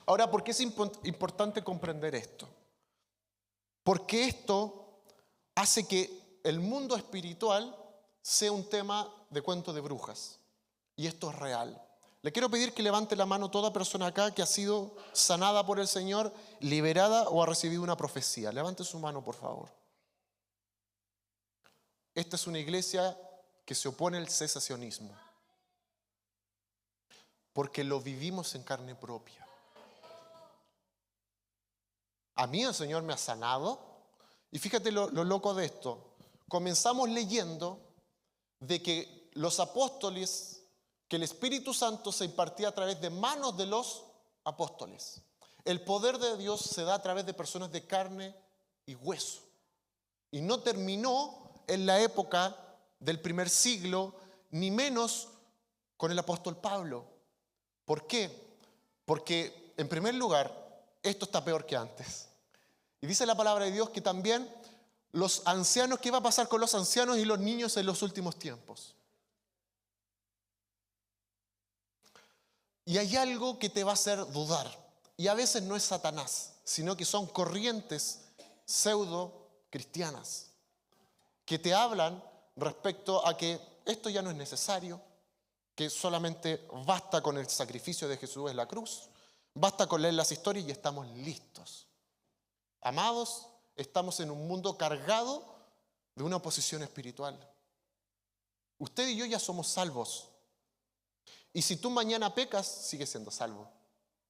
Ahora, ¿por qué es importante comprender esto? Porque esto hace que el mundo espiritual sea un tema de cuento de brujas. Y esto es real. Le quiero pedir que levante la mano toda persona acá que ha sido sanada por el Señor, liberada o ha recibido una profecía. Levante su mano, por favor. Esta es una iglesia que se opone al cesacionismo, porque lo vivimos en carne propia. A mí el Señor me ha sanado. Y fíjate lo loco de esto. Comenzamos leyendo de que los apóstoles, que el Espíritu Santo se impartía a través de manos de los apóstoles. El poder de Dios se da a través de personas de carne y hueso. Y no terminó en la época del primer siglo, ni menos con el apóstol Pablo. ¿Por qué? Porque, en primer lugar, esto está peor que antes. Y dice la palabra de Dios que también los ancianos, ¿qué va a pasar con los ancianos y los niños en los últimos tiempos? Y hay algo que te va a hacer dudar. Y a veces no es Satanás, sino que son corrientes pseudo cristianas que te hablan respecto a que esto ya no es necesario, que solamente basta con el sacrificio de Jesús en la cruz, basta con leer las historias y estamos listos. Amados, estamos en un mundo cargado de una oposición espiritual. Usted y yo ya somos salvos. Y si tú mañana pecas, sigues siendo salvo.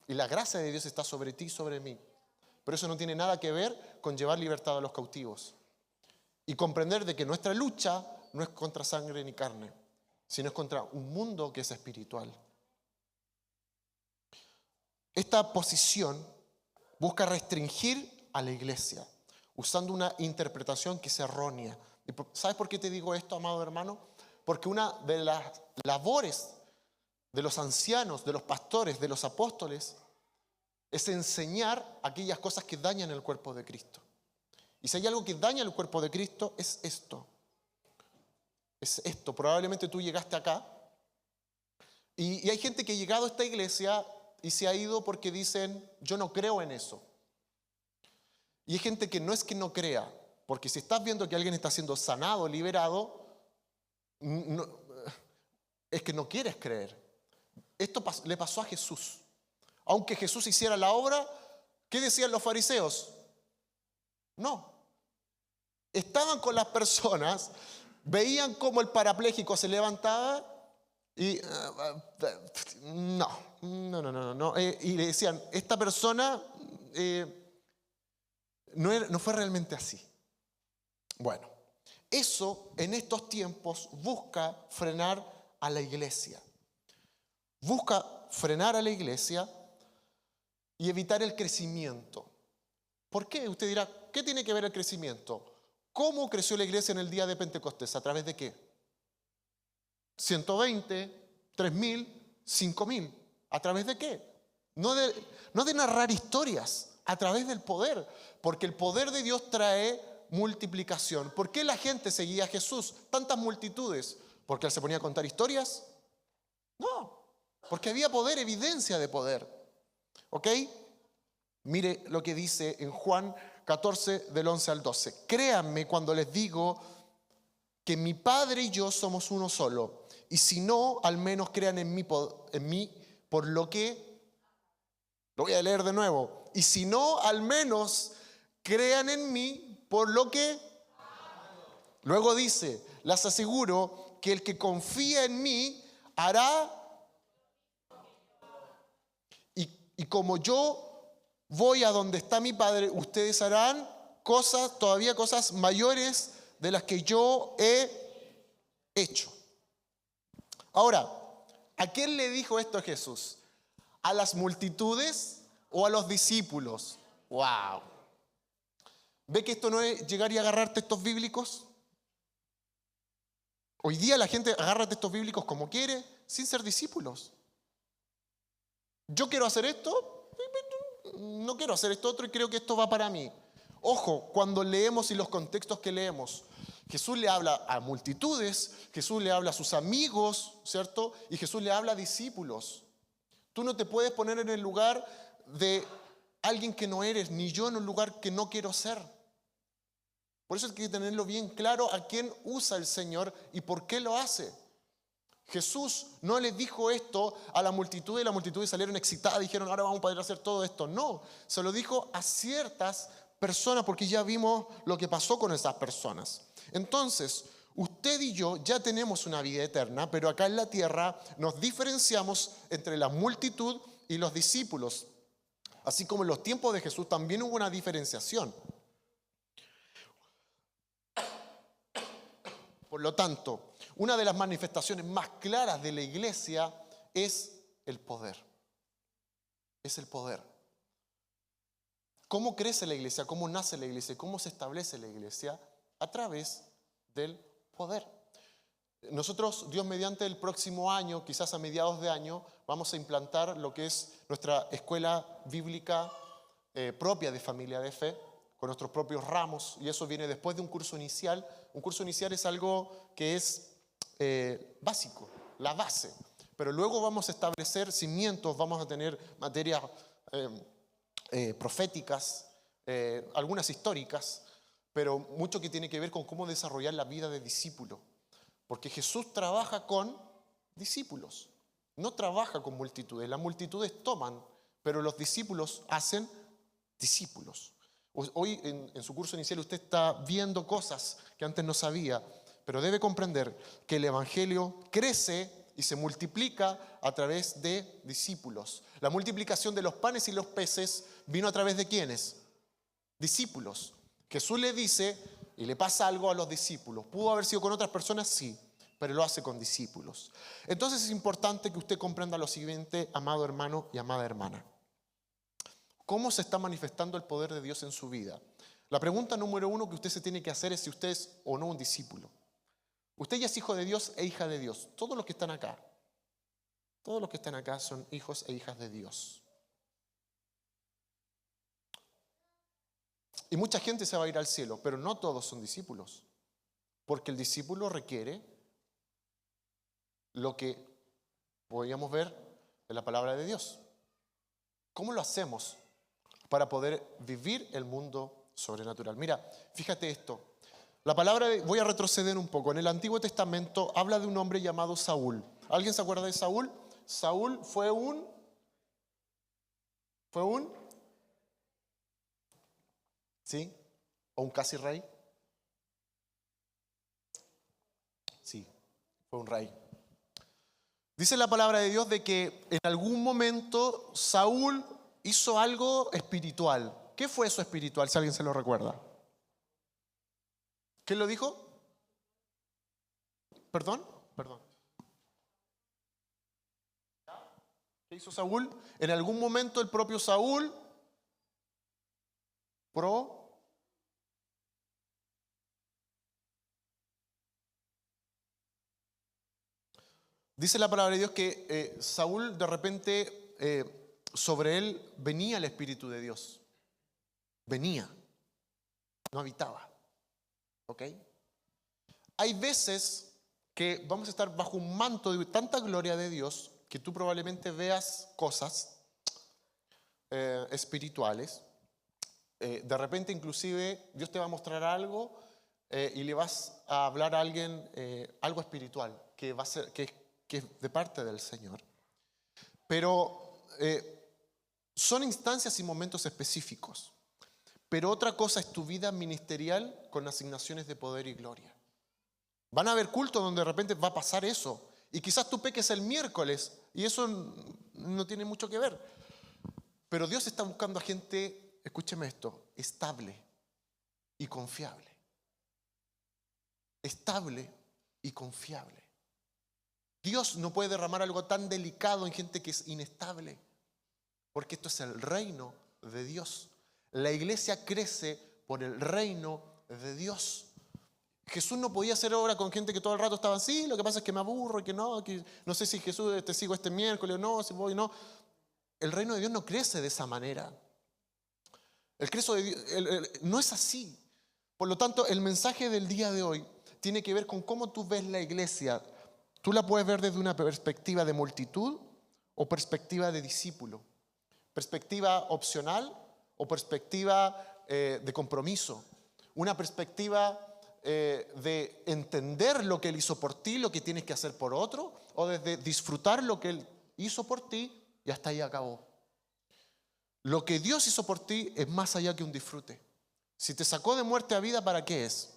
Y la gracia de Dios está sobre ti y sobre mí. Pero eso no tiene nada que ver con llevar libertad a los cautivos. Y comprender de que nuestra lucha no es contra sangre ni carne, sino es contra un mundo que es espiritual. Esta posición busca restringir a la iglesia, usando una interpretación que es errónea. ¿Sabes por qué te digo esto, amado hermano? Porque una de las labores de los ancianos, de los pastores, de los apóstoles, es enseñar aquellas cosas que dañan el cuerpo de Cristo. Y si hay algo que daña el cuerpo de Cristo, es esto. Es esto. Probablemente tú llegaste acá y hay gente que ha llegado a esta iglesia y se ha ido porque dicen, yo no creo en eso. Y hay gente que no es que no crea, porque si estás viendo que alguien está siendo sanado, liberado, es que no quieres creer. Esto le pasó a Jesús. Aunque Jesús hiciera la obra, ¿qué decían los fariseos? No. Estaban con las personas, veían cómo el parapléjico se levantaba y no. Y le decían, esta persona no fue realmente así. Bueno, eso en estos tiempos busca frenar a la iglesia. Busca frenar a la iglesia y evitar el crecimiento. ¿Por qué? Usted dirá, ¿qué tiene que ver el crecimiento? ¿Cómo creció la iglesia en el día de Pentecostés? ¿A través de qué? 120, 3.000, 5.000. ¿A través de qué? No de narrar historias, a través del poder. Porque el poder de Dios trae multiplicación. ¿Por qué la gente seguía a Jesús? Tantas multitudes. ¿Porque él se ponía a contar historias? No, porque había poder, evidencia de poder. ¿Ok? Mire lo que dice en Juan 14, del 11 al 12. Créanme cuando les digo que mi Padre y yo somos uno solo. Y si no, al menos crean en mí por lo que... Lo voy a leer de nuevo. Y si no, al menos crean en mí por lo que... Luego dice, les aseguro que el que confía en mí hará... Y como yo voy a donde está mi Padre, ustedes harán cosas, todavía cosas mayores de las que yo he hecho. Ahora, ¿a quién le dijo esto Jesús? ¿A las multitudes o a los discípulos? ¡Wow! ¿Ve que esto no es llegar y agarrar textos bíblicos? Hoy día la gente agarra textos bíblicos como quiere, sin ser discípulos. Yo quiero hacer esto, no quiero hacer esto otro y creo que esto va para mí. Ojo, cuando leemos y los contextos que leemos, Jesús le habla a multitudes, Jesús le habla a sus amigos, ¿cierto? Y Jesús le habla a discípulos. Tú no te puedes poner en el lugar de alguien que no eres, ni yo en un lugar que no quiero ser. Por eso hay que tenerlo bien claro a quién usa el Señor y por qué lo hace. Jesús no le dijo esto a la multitud y la multitud salieron excitadas y dijeron, ahora vamos a poder hacer todo esto. No, se lo dijo a ciertas personas porque ya vimos lo que pasó con esas personas. Entonces, usted y yo ya tenemos una vida eterna, pero acá en la tierra nos diferenciamos entre la multitud y los discípulos. Así como en los tiempos de Jesús también hubo una diferenciación. Por lo tanto, una de las manifestaciones más claras de la iglesia es el poder. Es el poder. ¿Cómo crece la iglesia? ¿Cómo nace la iglesia? ¿Cómo se establece la iglesia? A través del poder. Nosotros, Dios mediante, el próximo año, quizás a mediados de año, vamos a implantar lo que es nuestra escuela bíblica propia de Familia de Fe, con nuestros propios ramos, y eso viene después de un curso inicial. Un curso inicial es algo que es básico, la base, pero luego vamos a establecer cimientos, vamos a tener materias proféticas, algunas históricas, pero mucho que tiene que ver con cómo desarrollar la vida de discípulo, porque Jesús trabaja con discípulos, no trabaja con multitudes. Las multitudes toman, pero los discípulos hacen discípulos. Hoy en su curso inicial usted está viendo cosas que antes no sabía, pero debe comprender que el Evangelio crece y se multiplica a través de discípulos. La multiplicación de los panes y los peces vino a través de ¿quiénes? Discípulos. Jesús le dice y le pasa algo a los discípulos. ¿Pudo haber sido con otras personas? Sí, pero lo hace con discípulos. Entonces es importante que usted comprenda lo siguiente, amado hermano y amada hermana. ¿Cómo se está manifestando el poder de Dios en su vida? La pregunta número 1 que usted se tiene que hacer es si usted es o no un discípulo. Usted ya es hijo de Dios e hija de Dios. Todos los que están acá son hijos e hijas de Dios. Y mucha gente se va a ir al cielo, pero no todos son discípulos. Porque el discípulo requiere lo que podríamos ver en la palabra de Dios. ¿Cómo lo hacemos para poder vivir el mundo sobrenatural? Mira, fíjate esto. Voy a retroceder un poco. En el Antiguo Testamento habla de un hombre llamado Saúl. ¿Alguien se acuerda de Saúl? Saúl fue un ¿sí? ¿O un casi rey? Sí, fue un rey. Dice la palabra de Dios de que en algún momento Saúl hizo algo espiritual. ¿Qué fue eso espiritual, si alguien se lo recuerda? ¿Qué lo dijo? ¿Perdón? ¿Qué hizo Saúl? En algún momento el propio Saúl dice la palabra de Dios que Saúl de repente sobre él venía el Espíritu de Dios. Venía, no habitaba. ¿Ok? Hay veces que vamos a estar bajo un manto de tanta gloria de Dios que tú probablemente veas cosas espirituales. De repente inclusive Dios te va a mostrar algo y le vas a hablar a alguien algo espiritual que va a ser que es de parte del Señor. Pero son instancias y momentos específicos. Pero otra cosa es tu vida ministerial con asignaciones de poder y gloria. Van a haber cultos donde de repente va a pasar eso. Y quizás tú peques el miércoles y eso no tiene mucho que ver. Pero Dios está buscando a gente, escúcheme esto, estable y confiable. Estable y confiable. Dios no puede derramar algo tan delicado en gente que es inestable. Porque esto es el reino de Dios. La iglesia crece por el reino de Dios. Jesús no podía hacer obra con gente que todo el rato estaba así, lo que pasa es que me aburro y que no sé si Jesús te sigo este miércoles o no, si voy o no. El reino de Dios no crece de esa manera. El creso de Dios, no es así. Por lo tanto, el mensaje del día de hoy tiene que ver con cómo tú ves la iglesia. Tú la puedes ver desde una perspectiva de multitud o perspectiva de discípulo. Perspectiva opcional o perspectiva de compromiso. Una perspectiva de entender lo que Él hizo por ti, lo que tienes que hacer por otro, o desde disfrutar lo que Él hizo por ti y hasta ahí acabó. Lo que Dios hizo por ti es más allá que un disfrute. Si te sacó de muerte a vida, ¿para qué es?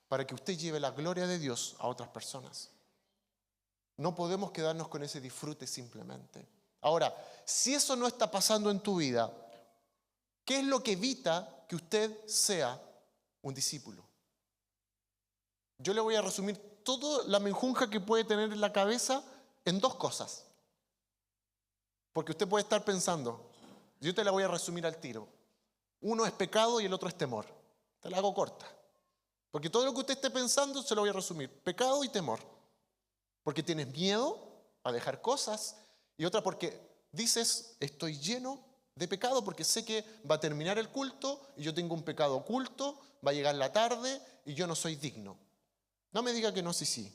Para que usted lleve la gloria de Dios a otras personas. No podemos quedarnos con ese disfrute simplemente. Ahora, si eso no está pasando en tu vida, ¿qué es lo que evita que usted sea un discípulo? Yo le voy a resumir toda la menjunja que puede tener en la cabeza en dos cosas. Porque usted puede estar pensando, yo te la voy a resumir al tiro. Uno es pecado y el otro es temor. Te la hago corta. Porque todo lo que usted esté pensando se lo voy a resumir. Pecado y temor. Porque tienes miedo a dejar cosas. Y otra porque dices, estoy lleno de pecado porque sé que va a terminar el culto y yo tengo un pecado oculto, va a llegar la tarde y yo no soy digno. No me diga que no, sí.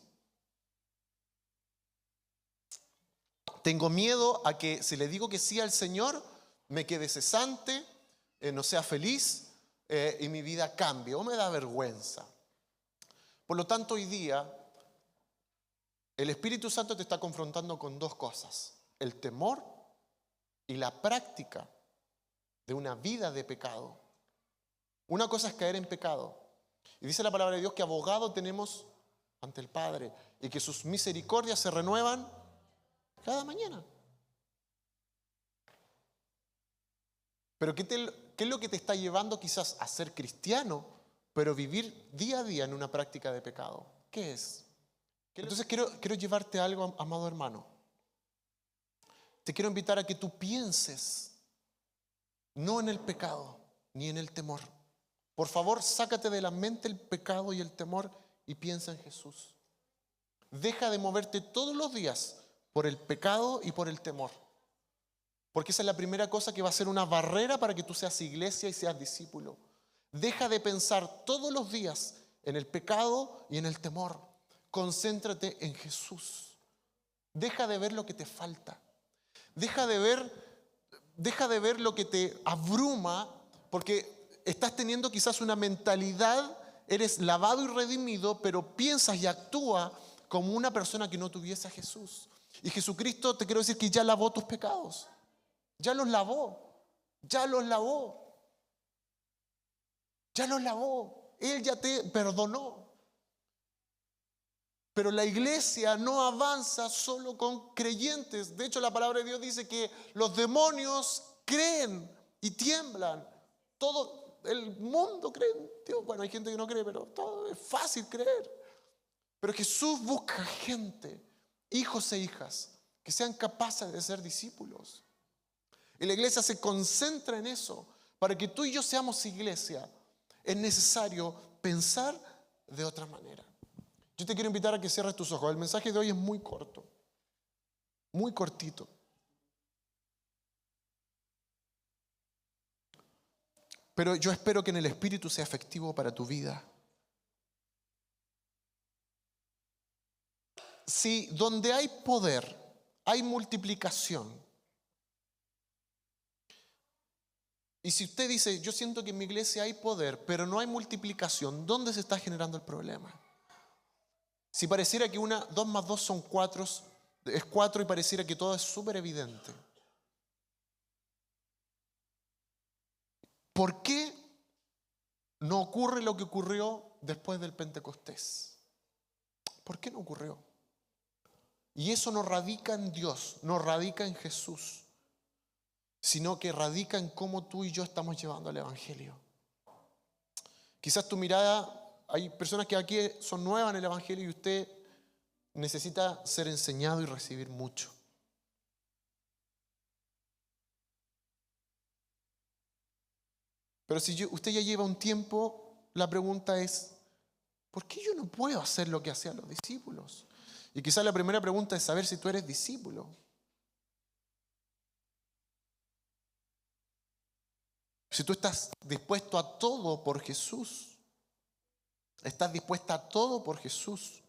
Tengo miedo a que si le digo que sí al Señor, me quede cesante, no sea feliz y mi vida cambie o me da vergüenza. Por lo tanto, hoy día el Espíritu Santo te está confrontando con dos cosas: el temor y la práctica de una vida de pecado. Una cosa es caer en pecado. Y dice la palabra de Dios que abogado tenemos ante el Padre y que sus misericordias se renuevan Cada mañana. Pero ¿qué es lo que te está llevando quizás a ser cristiano, pero vivir día a día en una práctica de pecado? ¿Qué es? Entonces quiero llevarte a algo, amado hermano. Te quiero invitar a que tú pienses no en el pecado ni en el temor. Por favor, sácate de la mente el pecado y el temor y piensa en Jesús. Deja de moverte todos los días por el pecado y por el temor. Porque esa es la primera cosa que va a ser una barrera para que tú seas iglesia y seas discípulo. Deja de pensar todos los días en el pecado y en el temor. Concéntrate en Jesús. Deja de ver lo que te falta. Deja de ver lo que te abruma, porque estás teniendo quizás una mentalidad, eres lavado y redimido, pero piensas y actúas como una persona que no tuviese a Jesús. Y Jesucristo, te quiero decir que ya lavó tus pecados. Ya los lavó. Ya los lavó. Ya los lavó. Él ya te perdonó. Pero la iglesia no avanza solo con creyentes. De hecho, la palabra de Dios dice que los demonios creen y tiemblan. Todo el mundo cree en Dios. Bueno, hay gente que no cree, pero todo es fácil creer. Pero Jesús busca gente, hijos e hijas, que sean capaces de ser discípulos. Y la iglesia se concentra en eso. Para que tú y yo seamos iglesia, es necesario pensar de otra manera. Yo te quiero invitar a que cierres tus ojos. El mensaje de hoy es muy corto, muy cortito. Pero yo espero que en el Espíritu sea efectivo para tu vida. Si donde hay poder, hay multiplicación. Y si usted dice, yo siento que en mi iglesia hay poder, pero no hay multiplicación, ¿dónde se está generando el problema? Si pareciera que 2 más 2 son 4, es 4 y pareciera que todo es súper evidente. ¿Por qué no ocurre lo que ocurrió después del Pentecostés? ¿Por qué no ocurrió? Y eso no radica en Dios, no radica en Jesús, sino que radica en cómo tú y yo estamos llevando el Evangelio. Quizás tu mirada, hay personas que aquí son nuevas en el Evangelio y usted necesita ser enseñado y recibir mucho. Pero si usted ya lleva un tiempo, la pregunta es, ¿por qué yo no puedo hacer lo que hacían los discípulos? Y quizás la primera pregunta es saber si tú eres discípulo. Si tú estás dispuesto a todo por Jesús. Estás dispuesta a todo por Jesús.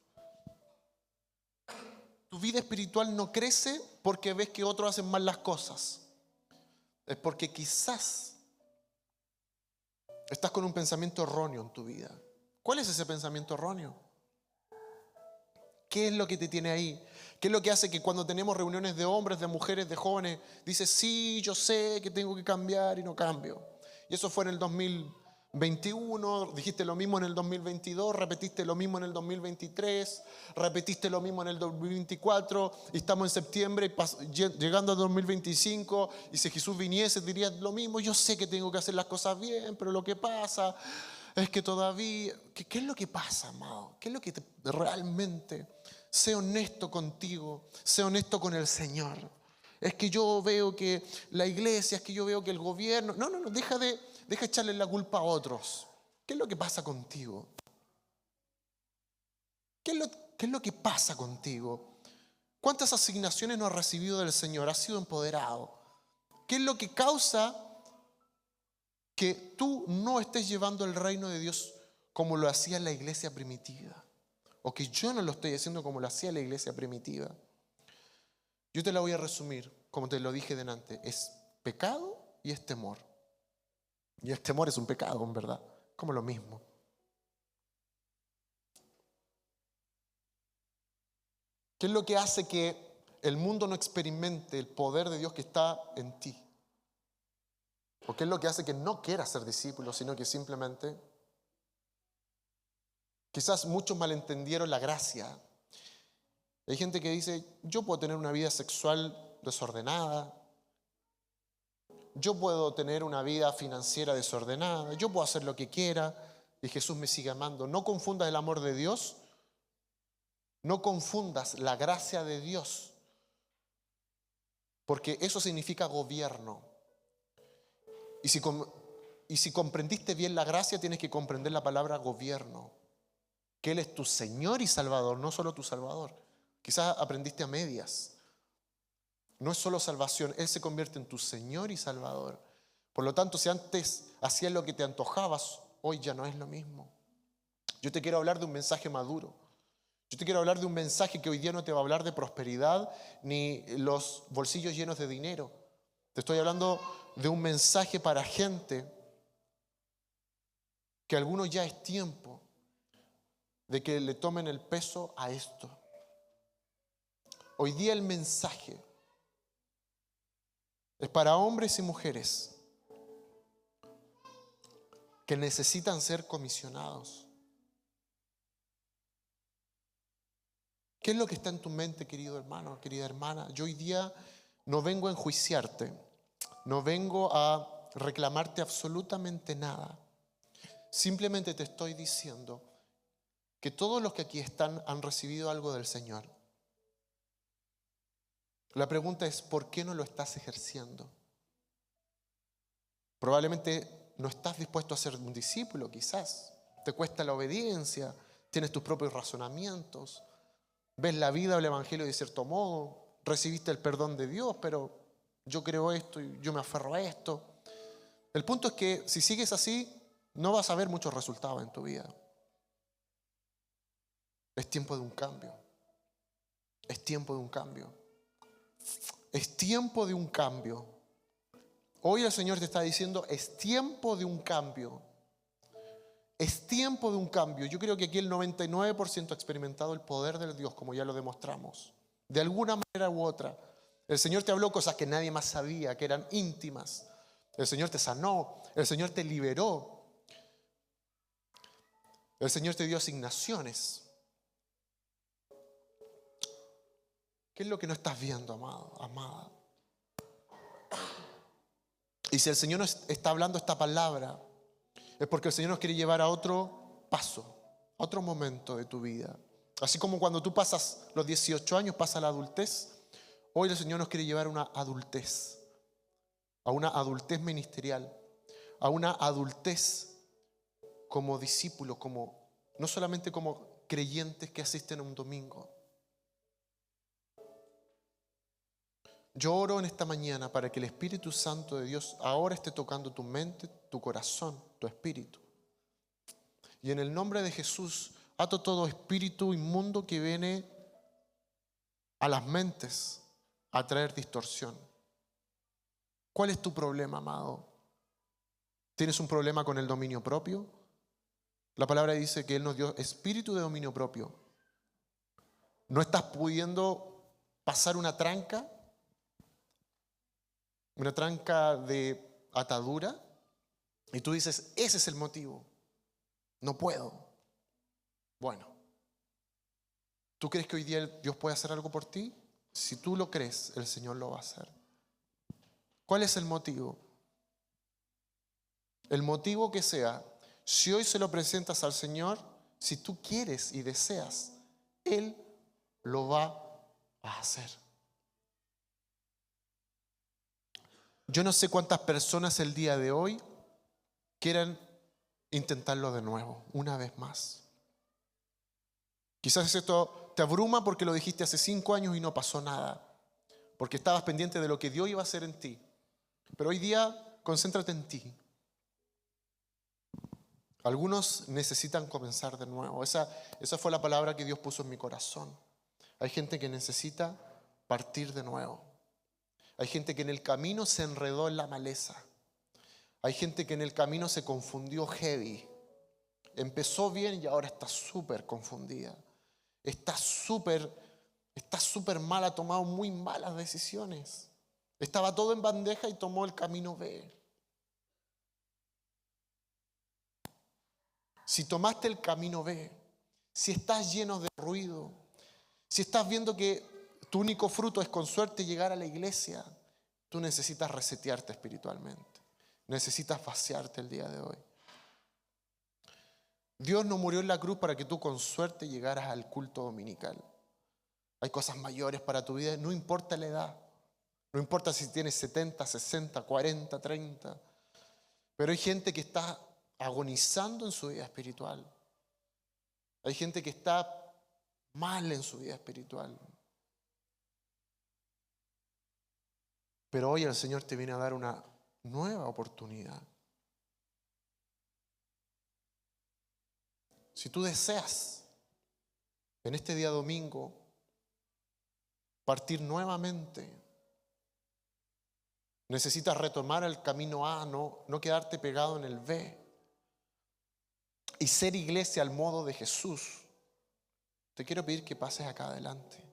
Tu vida espiritual no crece porque ves que otros hacen mal las cosas. Es porque quizás estás con un pensamiento erróneo en tu vida. ¿Cuál es ese pensamiento erróneo? ¿Qué es lo que te tiene ahí? ¿Qué es lo que hace que cuando tenemos reuniones de hombres, de mujeres, de jóvenes, dices, sí, yo sé que tengo que cambiar y no cambio? Y eso fue en el 2021, dijiste lo mismo en el 2022, repetiste lo mismo en el 2023, repetiste lo mismo en el 2024, y estamos en septiembre llegando al 2025, y si Jesús viniese dirías lo mismo, yo sé que tengo que hacer las cosas bien, pero lo que pasa es que todavía, ¿qué es lo que pasa, amado? ¿Qué es lo que realmente? Sé honesto contigo, sé honesto con el Señor. Es que yo veo que la iglesia, es que yo veo que el gobierno. No, deja echarle la culpa a otros. ¿Qué es lo que pasa contigo? ¿Qué es lo que pasa contigo? ¿Cuántas asignaciones no has recibido del Señor? ¿Has sido empoderado? ¿Qué es lo que causa que tú no estés llevando el reino de Dios como lo hacía la iglesia primitiva? O que yo no lo estoy haciendo como lo hacía la iglesia primitiva. Yo te la voy a resumir, como te lo dije delante. Es pecado y es temor. Y el temor es un pecado, en verdad. Como lo mismo. ¿Qué es lo que hace que el mundo no experimente el poder de Dios que está en ti? ¿O qué es lo que hace que no quieras ser discípulo, sino que simplemente... Quizás muchos malentendieron la gracia. Hay gente que dice, yo puedo tener una vida sexual desordenada, yo puedo tener una vida financiera desordenada, yo puedo hacer lo que quiera y Jesús me sigue amando. No confundas el amor de Dios, no confundas la gracia de Dios, porque eso significa gobierno. Y si comprendiste bien la gracia, tienes que comprender la palabra gobierno, que Él es tu Señor y Salvador, no solo tu Salvador. Quizás aprendiste a medias. No es solo salvación, Él se convierte en tu Señor y Salvador. Por lo tanto, si antes hacías lo que te antojabas, hoy ya no es lo mismo. Yo te quiero hablar de un mensaje maduro. Yo te quiero hablar de un mensaje que hoy día no te va a hablar de prosperidad ni los bolsillos llenos de dinero. Te estoy hablando de un mensaje para gente que algunos ya es tiempo de que le tomen el peso a esto. Hoy día el mensaje es para hombres y mujeres que necesitan ser comisionados. ¿Qué es lo que está en tu mente, querido hermano, querida hermana? Yo hoy día no vengo a enjuiciarte, no vengo a reclamarte absolutamente nada. Simplemente te estoy diciendo que todos los que aquí están han recibido algo del Señor. La pregunta es, ¿por qué no lo estás ejerciendo? Probablemente no estás dispuesto a ser un discípulo, quizás. Te cuesta la obediencia, tienes tus propios razonamientos, ves la vida o el evangelio de cierto modo, recibiste el perdón de Dios, pero yo creo esto y yo me aferro a esto. El punto es que si sigues así, no vas a ver muchos resultados en tu vida. Es tiempo de un cambio. Es tiempo de un cambio. Es tiempo de un cambio. Hoy el Señor te está diciendo, es tiempo de un cambio. Es tiempo de un cambio. Yo creo que aquí el 99% ha experimentado el poder de Dios, como ya lo demostramos. De alguna manera u otra. El Señor te habló cosas que nadie más sabía, que eran íntimas. El Señor te sanó. El Señor te liberó. El Señor te dio asignaciones. ¿Qué es lo que no estás viendo, amado, amada? Y si el Señor nos está hablando esta palabra, es porque el Señor nos quiere llevar a otro paso, a otro momento de tu vida. Así como cuando tú pasas los 18 años, pasa la adultez, hoy el Señor nos quiere llevar a una adultez ministerial, a una adultez como discípulos, no solamente como creyentes que asisten a un domingo. Yo oro en esta mañana para que el Espíritu Santo de Dios ahora esté tocando tu mente, tu corazón, tu espíritu. Y en el nombre de Jesús, ato todo espíritu inmundo que viene a las mentes a traer distorsión. ¿Cuál es tu problema, amado? ¿Tienes un problema con el dominio propio? La palabra dice que Él nos dio espíritu de dominio propio. ¿No estás pudiendo pasar una tranca de atadura? Y tú dices, ese es el motivo. No puedo. Bueno, ¿tú crees que hoy día Dios puede hacer algo por ti? Si tú lo crees, el Señor lo va a hacer. ¿Cuál es el motivo? El motivo que sea, si hoy se lo presentas al Señor, si tú quieres y deseas, Él lo va a hacer. Yo no sé cuántas personas el día de hoy quieran intentarlo de nuevo, una vez más. Quizás esto te abruma porque lo dijiste hace 5 años y no pasó nada, porque estabas pendiente de lo que Dios iba a hacer en ti. Pero hoy día, concéntrate en ti. Algunos necesitan comenzar de nuevo. Esa fue la palabra que Dios puso en mi corazón. Hay gente que necesita partir de nuevo. Hay gente que en el camino se enredó en la maleza. Hay gente que en el camino se confundió heavy. Empezó bien y ahora está súper confundida. Está súper mal, ha tomado muy malas decisiones. Estaba todo en bandeja y tomó el camino B. Si tomaste el camino B, si estás lleno de ruido, Si estás viendo que tu único fruto es con suerte llegar a la iglesia, tú necesitas resetearte espiritualmente. Necesitas vaciarte el día de hoy. Dios no murió en la cruz para que tú con suerte llegaras al culto dominical. Hay cosas mayores para tu vida, no importa la edad. No importa si tienes 70, 60, 40, 30. Pero hay gente que está agonizando en su vida espiritual. Hay gente que está mal en su vida espiritual. Pero hoy el Señor te viene a dar una nueva oportunidad. Si tú deseas en este día domingo partir nuevamente, necesitas retomar el camino A, no quedarte pegado en el B y ser iglesia al modo de Jesús. Te quiero pedir que pases acá adelante.